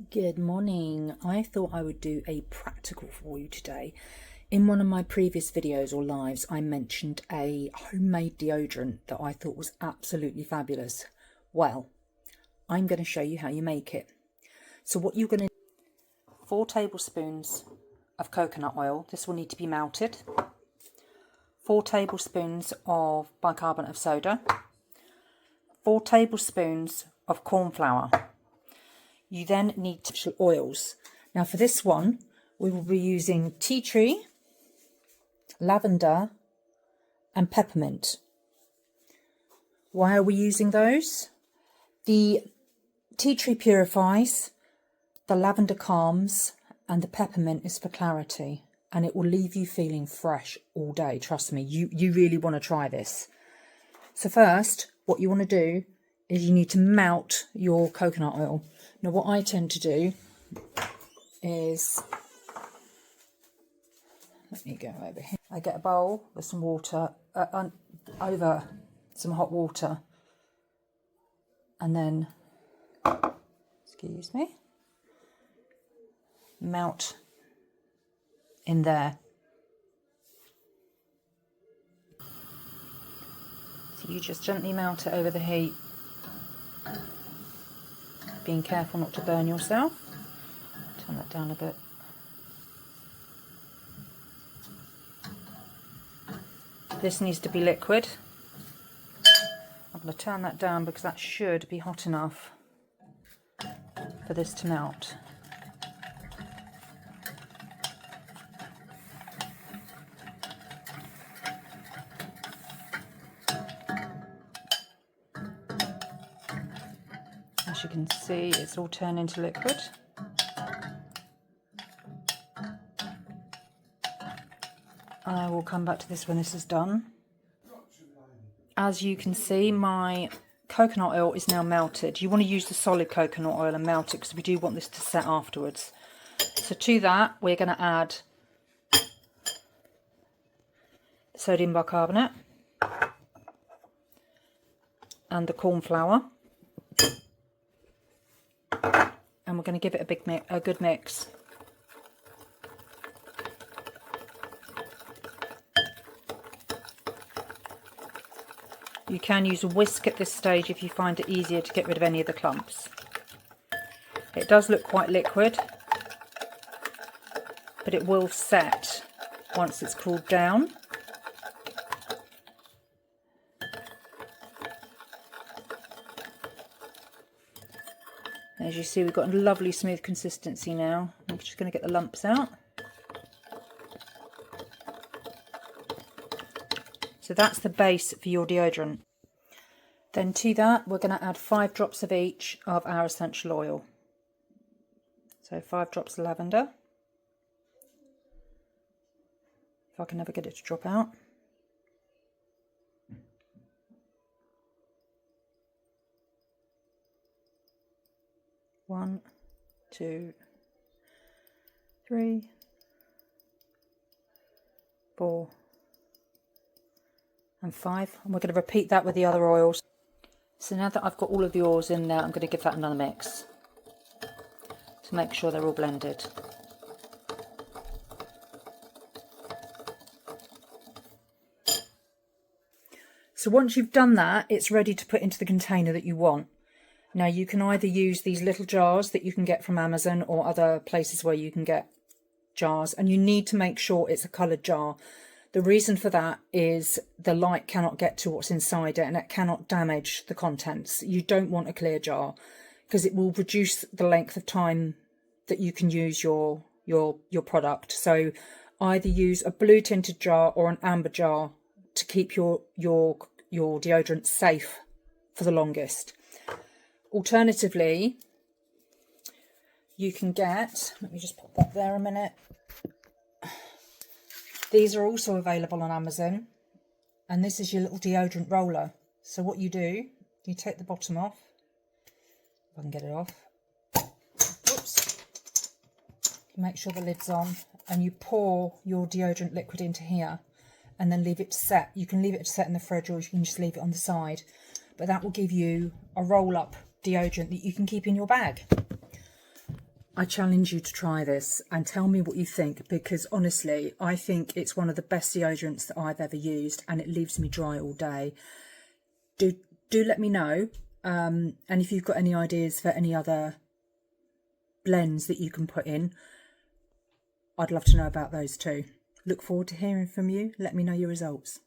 Good morning. I thought I would do a practical for you today. In one of my previous videos or lives, I mentioned a homemade deodorant that I thought was absolutely fabulous. Well, I'm going to show you how you make it. So what you're going to 4 tablespoons of coconut oil. This will need to be melted. 4 tablespoons of bicarbonate of soda. 4 tablespoons of corn flour. You then need oils. Now for this one, we will be using tea tree, lavender and peppermint. Why are we using those? The tea tree purifies, the lavender calms, and the peppermint is for clarity. And it will leave you feeling fresh all day. Trust me, you really want to try this. So first, what you want to do is you need to melt your coconut oil. Now what I tend to do is, let me go over here. I get a bowl with some water, over some hot water, and then, excuse me, melt in there. So you just gently melt it over the heat, being careful not to burn yourself. Turn that down a bit. This needs to be liquid. I'm going to turn that down because that should be hot enough for this to melt. As you can see, it's all turned into liquid. I will come back to this when this is done. As you can see, my coconut oil is now melted. You want to use the solid coconut oil and melt it because we do want this to set afterwards. So to that, we're going to add sodium bicarbonate and the corn flour. And we're going to give it a good mix. You can use a whisk at this stage if you find it easier to get rid of any of the clumps. It does look quite liquid, but it will set once it's cooled down. As you see, we've got a lovely smooth consistency now. I'm just going to get the lumps out. So that's the base for your deodorant. Then to that, we're going to add 5 drops of each of our essential oil. So 5 drops of lavender. If I can never get it to drop out. 1, 2, 3, 4, and 5. And we're going to repeat that with the other oils. So now that I've got all of the oils in there, I'm going to give that another mix to make sure they're all blended. So once you've done that, it's ready to put into the container that you want. Now you can either use these little jars that you can get from Amazon or other places where you can get jars, and you need to make sure it's a coloured jar. The reason for that is the light cannot get to what's inside it and it cannot damage the contents. You don't want a clear jar because it will reduce the length of time that you can use your product. So either use a blue tinted jar or an amber jar to keep your deodorant safe for the longest. Alternatively, you can get, let me just pop that there a minute. These are also available on Amazon, and this is your little deodorant roller. So what you do, you take the bottom off, if I can get it off. Oops. Make sure the lid's on, and you pour your deodorant liquid into here, and then leave it to set. You can leave it to set in the fridge, or you can just leave it on the side. But that will give you a roll-up deodorant that you can keep in your bag. I challenge you to try this and tell me what you think, because honestly, I think it's one of the best deodorants that I've ever used, and it leaves me dry all day. Do let me know, and if you've got any ideas for any other blends that you can put in, I'd love to know about those too. Look forward to hearing from you. Let me know your results.